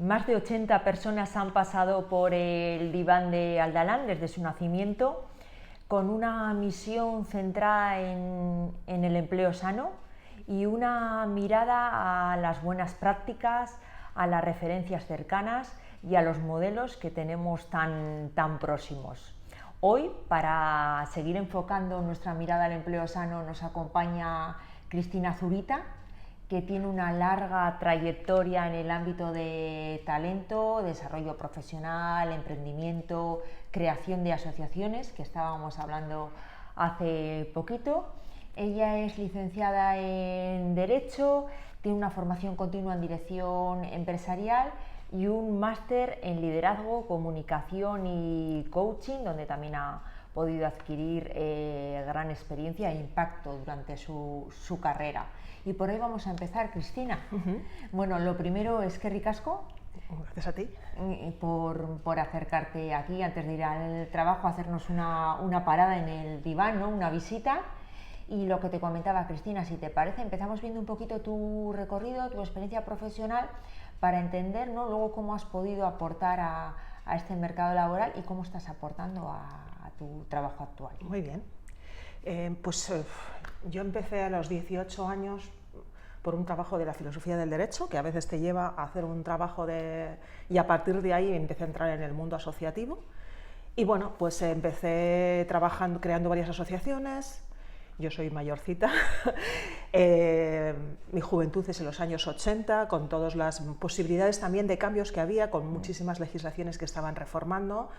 Más de 80 personas han pasado por el diván de Aldalán desde su nacimiento, con una misión centrada en el empleo sano y una mirada a las buenas prácticas, a las referencias cercanas y a los modelos que tenemos tan próximos. Hoy, para seguir enfocando nuestra mirada al empleo sano, nos acompaña Cristina Zurita, que tiene una larga trayectoria en el ámbito de talento, desarrollo profesional, emprendimiento, creación de asociaciones, que estábamos hablando hace poquito. Ella es licenciada en Derecho, tiene una formación continua en dirección empresarial y un máster en liderazgo, comunicación y coaching, donde también ha podido adquirir gran experiencia e impacto durante su carrera. Y por ahí vamos a empezar, Cristina. Bueno, lo primero es que ricasco. Gracias a ti. Por acercarte aquí antes de ir al trabajo, hacernos una parada en el diván, ¿no? Una visita. Y lo que te comentaba, Cristina, si te parece, empezamos viendo un poquito tu recorrido, tu experiencia profesional, para entender, ¿no?, luego cómo has podido aportar a este mercado laboral y cómo estás aportando a tu trabajo actual. Muy bien. Yo empecé a los 18 años por un trabajo de la filosofía del derecho, que a veces te lleva a hacer un trabajo y a partir de ahí empecé a entrar en el mundo asociativo. Y bueno, pues empecé trabajando, creando varias asociaciones. Yo soy mayorcita, mi juventud es en los años 80, con todas las posibilidades también de cambios que había, con muchísimas legislaciones que estaban reformando.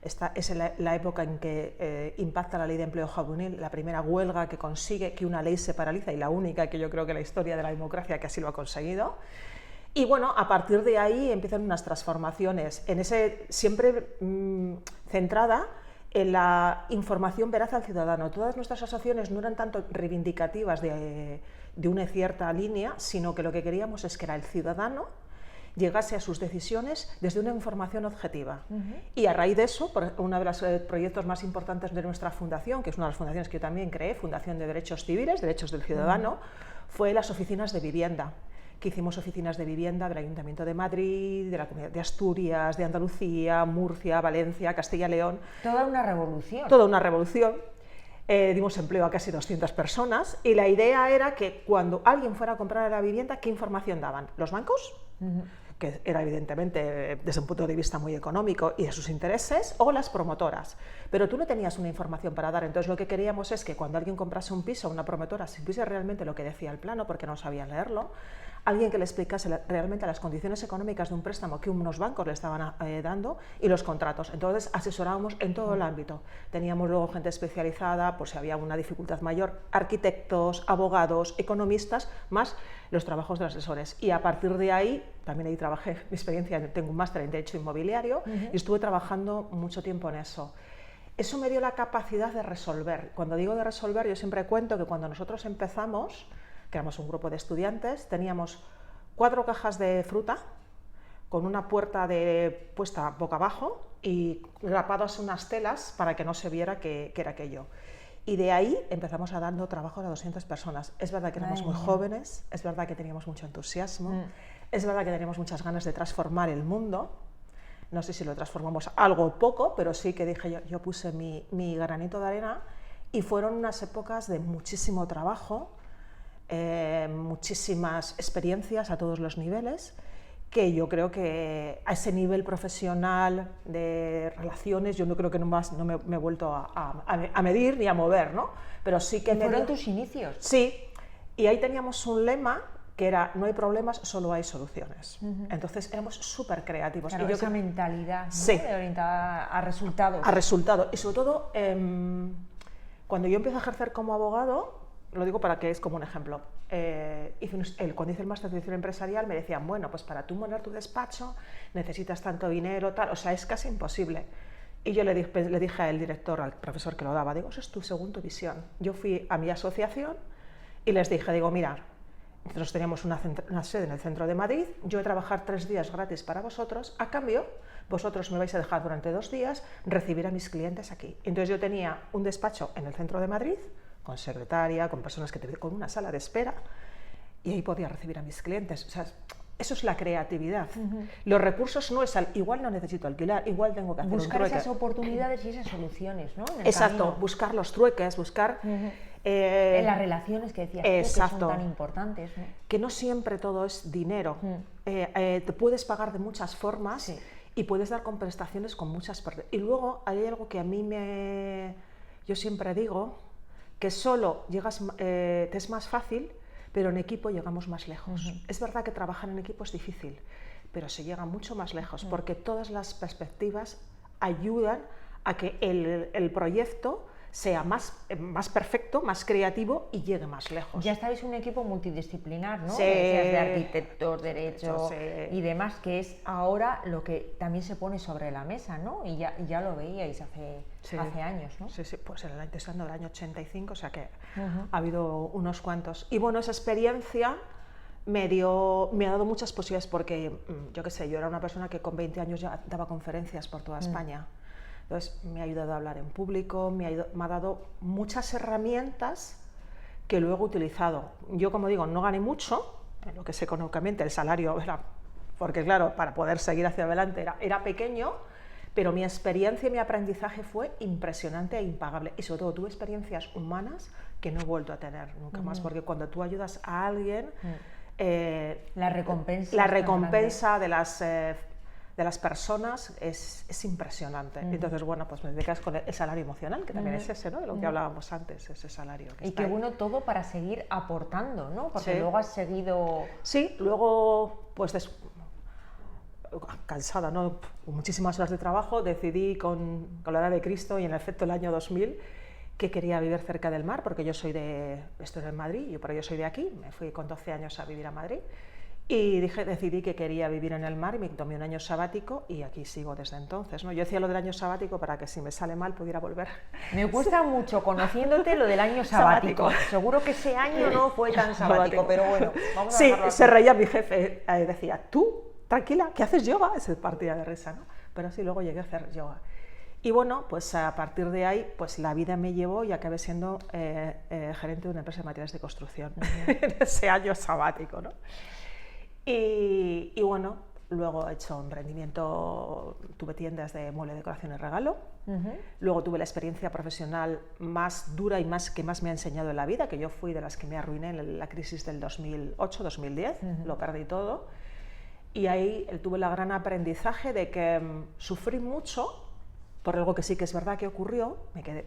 Esta es la época en que impacta la ley de empleo juvenil, la primera huelga que consigue que una ley se paraliza y la única que yo creo que en la historia de la democracia que así lo ha conseguido. Y bueno, a partir de ahí empiezan unas transformaciones, siempre centrada en la información veraz al ciudadano. Todas nuestras asociaciones no eran tanto reivindicativas de una cierta línea, sino que lo que queríamos es que el ciudadano llegase a sus decisiones desde una información objetiva. Y a raíz de eso, uno de los proyectos más importantes de nuestra fundación, que es una de las fundaciones que yo también creé, Fundación de Derechos Civiles, Derechos del Ciudadano, fue las oficinas de vivienda, que hicimos oficinas de vivienda del Ayuntamiento de Madrid, de la Comunidad de Asturias, de Andalucía, Murcia, Valencia, Castilla y León. Toda una revolución. Toda una revolución. Dimos empleo a casi 200 personas y la idea era que cuando alguien fuera a comprar la vivienda, ¿qué información daban? ¿Los bancos? Que era evidentemente desde un punto de vista muy económico y de sus intereses, o las promotoras. Pero tú no tenías una información para dar, entonces lo que queríamos es que cuando alguien comprase un piso, una promotora, supiese realmente lo que decía el plano, porque no sabían leerlo, alguien que le explicase realmente las condiciones económicas de un préstamo que unos bancos le estaban dando y los contratos. Entonces asesorábamos en todo el ámbito. Teníamos luego gente especializada, por si había una dificultad mayor, arquitectos, abogados, economistas, más los trabajos de los asesores. Y a partir de ahí, también ahí trabajé, mi experiencia, tengo un máster en Derecho Inmobiliario y estuve trabajando mucho tiempo en eso. Eso me dio la capacidad de resolver. Cuando digo de resolver, yo siempre cuento que cuando nosotros empezamos, que éramos un grupo de estudiantes, teníamos 4 cajas de fruta con una puerta puesta boca abajo y grapadas unas telas para que no se viera que era aquello. Y de ahí empezamos a dando trabajo a 200 personas. Es verdad que éramos muy jóvenes, es verdad que teníamos mucho entusiasmo, es verdad que teníamos muchas ganas de transformar el mundo. No sé si lo transformamos algo o poco, pero sí que dije yo puse mi granito de arena y fueron unas épocas de muchísimo trabajo, muchísimas experiencias a todos los niveles, que yo creo que a ese nivel profesional de relaciones yo no creo que no me he vuelto a medir ni a mover, ¿no? Pero sí que fueron tus inicios. Sí, y ahí teníamos un lema que era: no hay problemas, solo hay soluciones. Entonces éramos súper creativos. Claro, esa mentalidad, ¿no?, sí, de orientada a resultados. A resultados. Y sobre todo, cuando yo empecé a ejercer como abogado, lo digo para que es como un ejemplo, cuando hice el máster de dirección empresarial me decían, bueno, pues para tú montar tu despacho necesitas tanto dinero, tal, o sea, es casi imposible. Y yo le dije al director, al profesor que lo daba, digo, eso es tu segunda visión. Yo fui a mi asociación y les dije, digo, mira, nosotros teníamos una sede en el centro de Madrid, yo voy a trabajar 3 días gratis para vosotros, a cambio, vosotros me vais a dejar durante 2 días recibir a mis clientes aquí. Entonces yo tenía un despacho en el centro de Madrid, con secretaria, con personas con una sala de espera, y ahí podía recibir a mis clientes. O sea, Eso es la creatividad. Los recursos no es igual no necesito alquilar, igual tengo que hacer buscar un trueque. esas oportunidades y esas soluciones, ¿no? En el Exacto, camino. buscar los trueques, buscar... En las relaciones que decías tú, que exacto. son tan importantes, ¿no? Que no siempre todo es dinero. Te puedes pagar de muchas formas, sí. Y puedes dar con prestaciones con muchas... Y luego hay algo que a mí yo siempre digo, que solo llegas, te es más fácil, pero en equipo llegamos más lejos. Es verdad que trabajar en equipo es difícil, pero se llega mucho más lejos, porque todas las perspectivas ayudan a que el proyecto sea más perfecto, más creativo y llegue más lejos. Ya estáis un equipo multidisciplinar, ¿no? Sí. Decías de arquitectos, derecho Sí. y demás, que es ahora lo que también se pone sobre la mesa, ¿no? Y ya lo veíais hace años, ¿no? Sí, pues en el año 85, o sea que ha habido unos cuantos. Y bueno, esa experiencia me ha dado muchas posibilidades porque, yo qué sé, yo era una persona que con 20 años ya daba conferencias por toda España. Entonces me ha ayudado a hablar en público, me ha dado muchas herramientas que luego he utilizado. Yo, como digo, no gané mucho, en lo que sé económicamente, el salario era, porque claro, para poder seguir hacia adelante era pequeño, pero mi experiencia y mi aprendizaje fue impresionante e impagable. Y sobre todo tuve experiencias humanas que no he vuelto a tener nunca más, porque cuando tú ayudas a alguien, la recompensa de las personas es impresionante. Entonces, bueno, pues me dedicas con el salario emocional, que también es ese, ¿no? De lo que hablábamos antes, ese salario. Y qué bueno todo para seguir aportando, ¿no? Porque luego has seguido... Sí, luego, pues cansada, ¿no? Con muchísimas horas de trabajo, decidí con la edad de Cristo y en efecto el año 2000 que quería vivir cerca del mar, porque estoy en Madrid, pero yo soy de aquí, me fui con 12 años a vivir a Madrid. Y decidí que quería vivir en el mar y me tomé un año sabático y aquí sigo desde entonces, ¿no? Yo decía lo del año sabático para que si me sale mal pudiera volver. Me gusta mucho, conociéndote, lo del año sabático. Seguro que ese año no fue tan sabático, pero bueno, vamos a dejarlo así. Se reía mi jefe, decía, tú, tranquila, ¿qué haces yoga? Se partía de risa, ¿no? Pero sí, luego llegué a hacer yoga. Y bueno, pues a partir de ahí, pues la vida me llevó y acabé siendo gerente de una empresa de materiales de construcción en ese año sabático, ¿no? Y bueno, luego he hecho emprendimiento, tuve tiendas de mueble, decoración y regalo. Luego tuve la experiencia profesional más dura y que más me ha enseñado en la vida, que yo fui de las que me arruiné en la crisis del 2008-2010, lo perdí todo. Y ahí tuve el gran aprendizaje de que sufrí mucho por algo que sí que es verdad que ocurrió,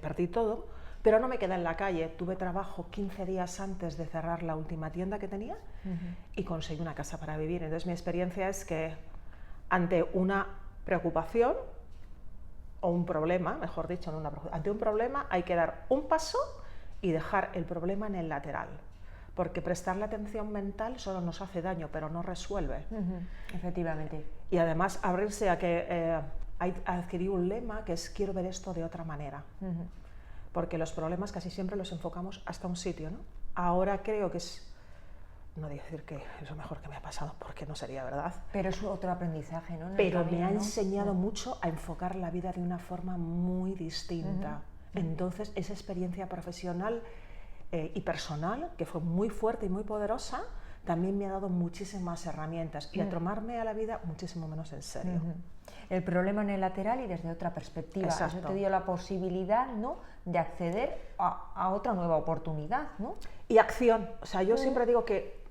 perdí todo, pero no me quedé en la calle. Tuve trabajo 15 días antes de cerrar la última tienda que tenía y conseguí una casa para vivir. Entonces mi experiencia es que ante una preocupación o un problema, mejor dicho, ante un problema hay que dar un paso y dejar el problema en el lateral. Porque prestarle atención mental solo nos hace daño, pero no resuelve. Efectivamente. Y además abrirse a que adquirí un lema que es quiero ver esto de otra manera. Porque los problemas casi siempre los enfocamos hasta un sitio, ¿no? Ahora creo que no digo decir que es lo mejor que me ha pasado, porque no sería verdad. Pero es otro aprendizaje, ¿no? Pero me ha enseñado mucho a enfocar la vida de una forma muy distinta. Entonces, esa experiencia profesional y personal, que fue muy fuerte y muy poderosa, también me ha dado muchísimas herramientas y a tomarme a la vida muchísimo menos en serio. El problema en el lateral y desde otra perspectiva. Exacto. Eso te dio la posibilidad, ¿no?, de acceder a otra nueva oportunidad, ¿no? Y acción. O sea, yo siempre digo que,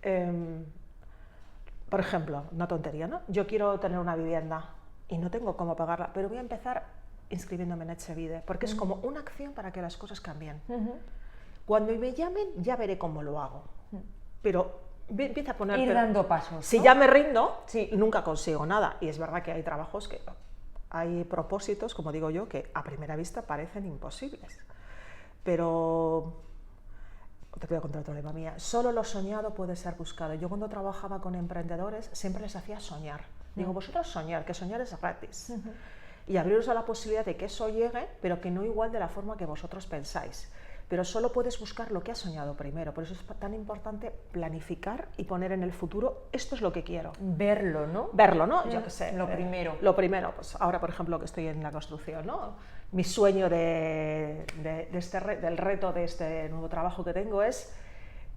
por ejemplo, una tontería, ¿no? Yo quiero tener una vivienda y no tengo cómo pagarla, pero voy a empezar inscribiéndome en Etxebide, porque es como una acción para que las cosas cambien. Cuando me llamen ya veré cómo lo hago, pero empieza a poner... Ir dando pasos, ¿no? Si ya me rindo, nunca consigo nada. Y es verdad que hay trabajos hay propósitos, como digo yo, que a primera vista parecen imposibles. Pero te voy a contar otra lema mía. Solo lo soñado puede ser buscado. Yo cuando trabajaba con emprendedores siempre les hacía soñar. Digo, vosotros soñar, que soñar es gratis. Y abriros a la posibilidad de que eso llegue, pero que no igual de la forma que vosotros pensáis. Pero solo puedes buscar lo que has soñado primero. Por eso es tan importante planificar y poner en el futuro, esto es lo que quiero. Verlo, ¿no? Verlo, ¿no? Yo qué sé. Lo primero. Lo primero, pues ahora, por ejemplo, que estoy en la construcción, ¿no? Mi sueño del reto de este nuevo trabajo que tengo es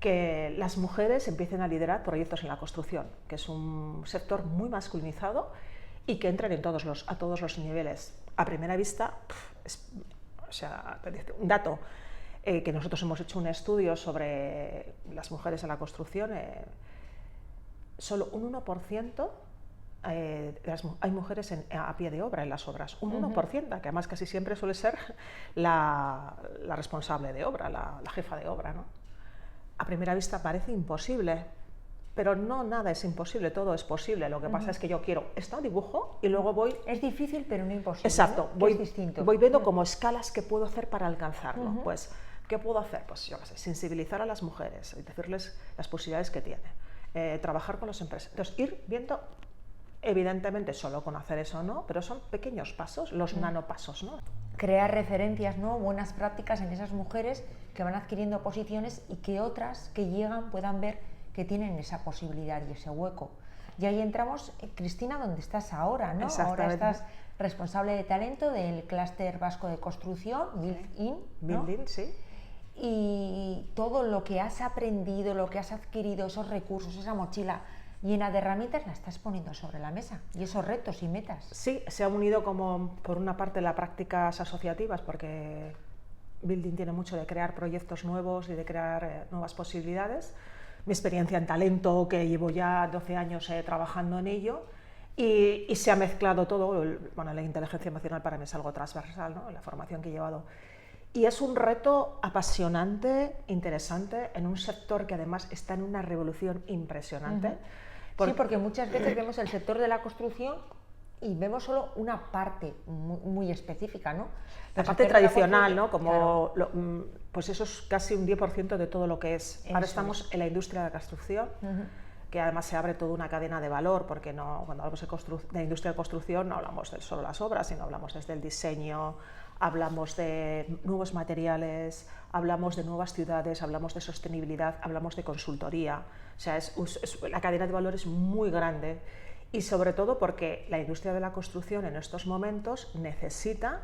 que las mujeres empiecen a liderar proyectos en la construcción, que es un sector muy masculinizado y que entren a todos los niveles. A primera vista, o sea, un dato, que nosotros hemos hecho un estudio sobre las mujeres en la construcción, solo un 1% hay mujeres a pie de obra en las obras, un 1%, que además casi siempre suele ser la responsable de obra, la jefa de obra, ¿no? A primera vista parece imposible, pero no, nada es imposible, todo es posible. Lo que pasa es que yo quiero esto, dibujo, y luego voy... Es difícil, pero no imposible. Exacto, ¿no? Es distinto. Voy viendo como escalas que puedo hacer para alcanzarlo. Pues, ¿qué puedo hacer? Pues yo qué sé, sensibilizar a las mujeres y decirles las posibilidades que tienen. Trabajar con los empresarios. Entonces, ir viendo, evidentemente, solo con hacer eso no, pero son pequeños pasos, los nanopasos, ¿no? Crear referencias, ¿no? Buenas prácticas en esas mujeres que van adquiriendo posiciones y que otras que llegan puedan ver que tienen esa posibilidad y ese hueco. Y ahí entramos, Cristina, donde estás ahora, ¿no? Ahora estás responsable de talento del clúster vasco de construcción, Build-In, ¿no? Build-In, sí. Y todo lo que has aprendido, lo que has adquirido, esos recursos, esa mochila llena de herramientas, la estás poniendo sobre la mesa, y esos retos y metas. Sí, se ha unido como por una parte las prácticas asociativas, porque Build-In tiene mucho de crear proyectos nuevos y de crear nuevas posibilidades. Mi experiencia en talento, que llevo ya 12 años trabajando en ello, y se ha mezclado todo. Bueno, la inteligencia emocional para mí es algo transversal, ¿no? La formación que he llevado. Y es un reto apasionante, interesante, en un sector que además está en una revolución impresionante. Sí, porque muchas veces vemos el sector de la construcción y vemos solo una parte muy específica, ¿no? La parte tradicional, ¿no? Como claro. pues eso es casi un 10% de todo lo que es. Ahora estamos en la industria de la construcción, que además se abre toda una cadena de valor, porque no, cuando hablamos de industria de construcción no hablamos de solo las obras, sino hablamos desde el diseño, hablamos de nuevos materiales, hablamos de nuevas ciudades, hablamos de sostenibilidad, hablamos de consultoría. O sea, la cadena de valor es muy grande, y sobre todo porque la industria de la construcción en estos momentos necesita,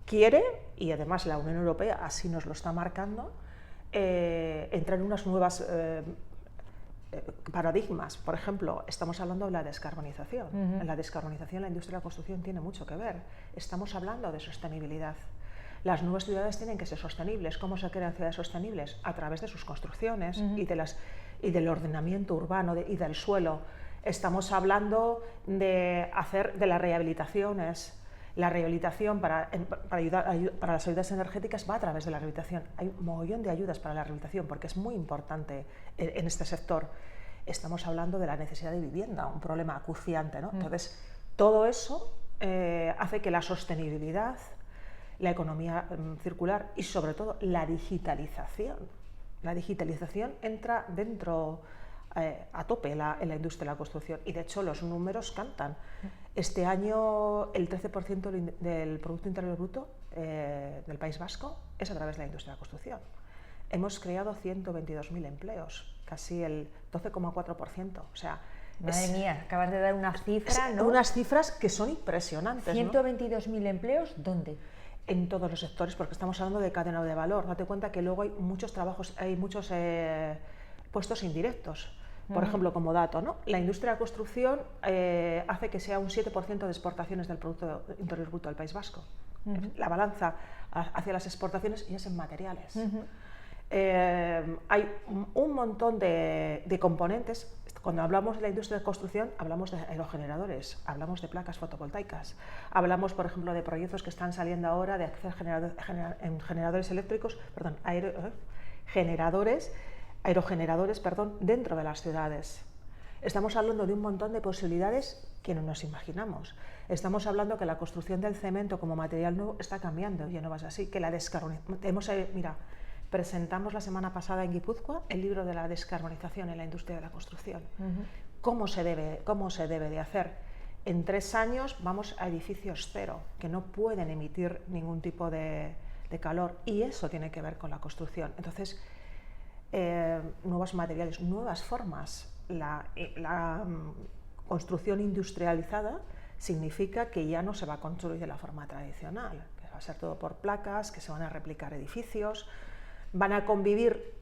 quiere, y además la Unión Europea así nos lo está marcando, entrar en unas nuevas paradigmas. Por ejemplo, estamos hablando de la descarbonización. En la descarbonización la industria de la construcción tiene mucho que ver. Estamos hablando de sostenibilidad. Las nuevas ciudades tienen que ser sostenibles. ¿Cómo se crean ciudades sostenibles? A través de sus construcciones y del ordenamiento urbano y del suelo. Estamos hablando de hacer de las rehabilitaciones. La rehabilitación para las ayudas energéticas va a través de la rehabilitación. Hay un mogollón de ayudas para la rehabilitación porque es muy importante en este sector. Estamos hablando de la necesidad de vivienda, un problema acuciante, ¿no? Entonces, todo eso hace que la sostenibilidad, la economía circular y sobre todo la digitalización entra dentro a tope en la industria de la construcción, y de hecho los números cantan. Este año el 13% del Producto Interior Bruto del País Vasco es a través de la industria de la construcción. Hemos creado 122.000 empleos, casi el 12,4%. O sea, madre mía, acabas de dar una cifra, ¿no? Unas cifras que son impresionantes. 122.000 empleos, ¿dónde? En todos los sectores, porque estamos hablando de cadena de valor. Date cuenta que luego hay muchos trabajos, hay muchos puestos indirectos. Por ejemplo, como dato, ¿no? La industria de la construcción hace que sea un 7% de exportaciones del Producto Interior Bruto del País Vasco. La balanza hacia las exportaciones y es en materiales. Hay un montón de componentes. Cuando hablamos de la industria de construcción, hablamos de aerogeneradores, hablamos de placas fotovoltaicas, hablamos, por ejemplo, de proyectos que están saliendo ahora de hacer generadores eléctricos, aerogeneradores, dentro de las ciudades. Estamos hablando de un montón de posibilidades que no nos imaginamos. Estamos hablando que la construcción del cemento como material nuevo está cambiando, ya no va así, que la descarbonización... Mira, presentamos la semana pasada en Guipúzcoa el libro de la descarbonización en la industria de la construcción. ¿Cómo se debe de hacer? En 3 años vamos a edificios cero, que no pueden emitir ningún tipo de calor, y eso tiene que ver con la construcción. Entonces, nuevos materiales, nuevas formas. La construcción industrializada significa que ya no se va a construir de la forma tradicional, que va a ser todo por placas, que se van a replicar edificios, van a convivir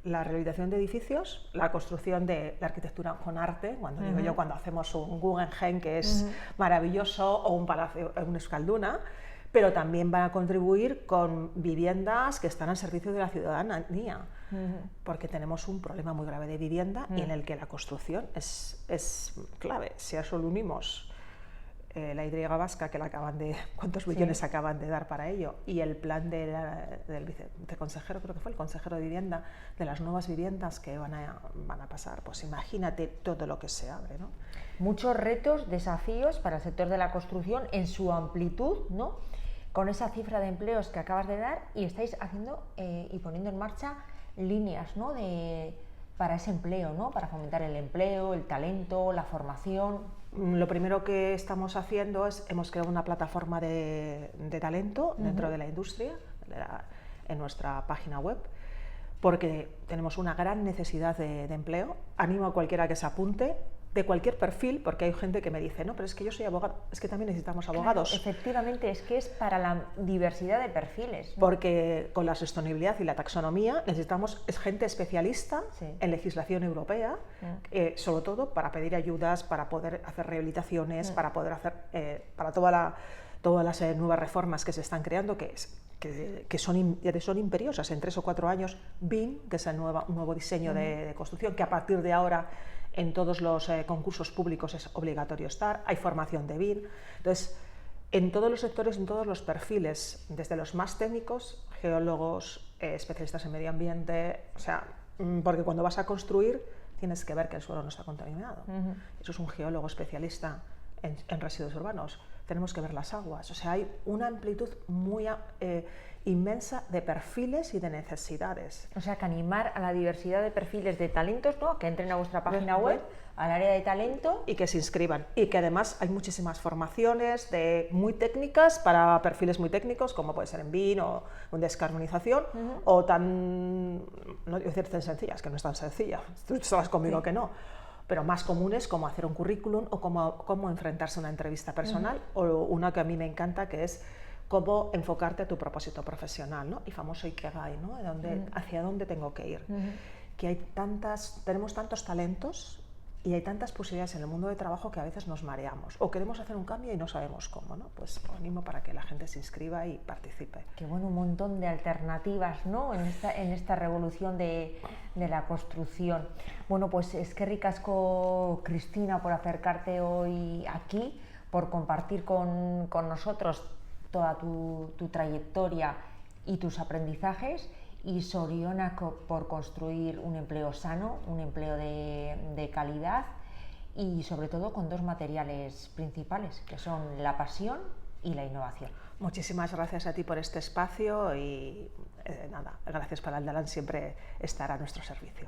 la rehabilitación de edificios, la construcción de la arquitectura con arte, cuando digo yo, cuando hacemos un Guggenheim que es maravilloso, o un palacio, un Euskalduna, pero también van a contribuir con viviendas que están al servicio de la ciudadanía, porque tenemos un problema muy grave de vivienda y en el que la construcción es clave. Si a eso lo unimos la Y vasca, que la acaban de, ¿cuántos millones acaban de dar para ello? Y el plan del viceconsejero, creo que fue el consejero de vivienda, de las nuevas viviendas que van a pasar, pues imagínate todo lo que se abre, ¿no? Muchos retos, desafíos para el sector de la construcción en su amplitud, ¿no? Con esa cifra de empleos que acabas de dar, y estáis haciendo y poniendo en marcha líneas, ¿no? Para ese empleo, ¿no? Para fomentar el empleo, el talento, la formación. Lo primero que estamos haciendo es, hemos creado una plataforma de talento dentro de la industria, en nuestra página web, porque tenemos una gran necesidad de empleo. Animo a cualquiera que se apunte, de cualquier perfil, porque hay gente que me dice, no, pero es que yo soy abogado, es que también necesitamos abogados. Claro, efectivamente, es que es para la diversidad de perfiles, ¿no? Porque con la sostenibilidad y la taxonomía necesitamos gente especialista en legislación europea, sobre todo para pedir ayudas, para poder hacer rehabilitaciones, para poder hacer, para todas las nuevas reformas que se están creando, que son imperiosas. En 3 o 4 años, BIM, que es un nuevo diseño de construcción, que a partir de ahora en todos los concursos públicos es obligatorio estar, hay formación de BIM. Entonces, en todos los sectores, en todos los perfiles, desde los más técnicos, geólogos, especialistas en medio ambiente, o sea, porque cuando vas a construir tienes que ver que el suelo no está contaminado. Eso es un geólogo especialista en residuos urbanos. Tenemos que ver las aguas, o sea, hay una amplitud muy inmensa de perfiles y de necesidades. O sea, que animar a la diversidad de perfiles de talentos, ¿no? Que entren a vuestra página web, al área de talento. Y que se inscriban. Y que además hay muchísimas formaciones muy técnicas para perfiles muy técnicos, como puede ser en BIM o en descarbonización, o no voy a decir tan sencillas, que no es tan sencilla, tú estabas conmigo que no, pero más comunes, como hacer un currículum o cómo enfrentarse a una entrevista personal, o una que a mí me encanta, que es cómo enfocarte a tu propósito profesional, ¿no? Y famoso Ikigai, ¿no? Hacia dónde tengo que ir. Que tenemos tantos talentos y hay tantas posibilidades en el mundo de trabajo que a veces nos mareamos o queremos hacer un cambio y no sabemos cómo, ¿no? Pues animo para que la gente se inscriba y participe. Qué bueno, un montón de alternativas, ¿no? En esta revolución de la construcción. Bueno, pues eskerrik asko, Cristina, por acercarte hoy aquí, por compartir con nosotros toda tu trayectoria y tus aprendizajes, y zorionak por construir un empleo sano, un empleo de calidad, y sobre todo con 2 materiales principales, que son la pasión y la innovación. Muchísimas gracias a ti por este espacio y nada, gracias para Aldalan siempre estar a nuestro servicio.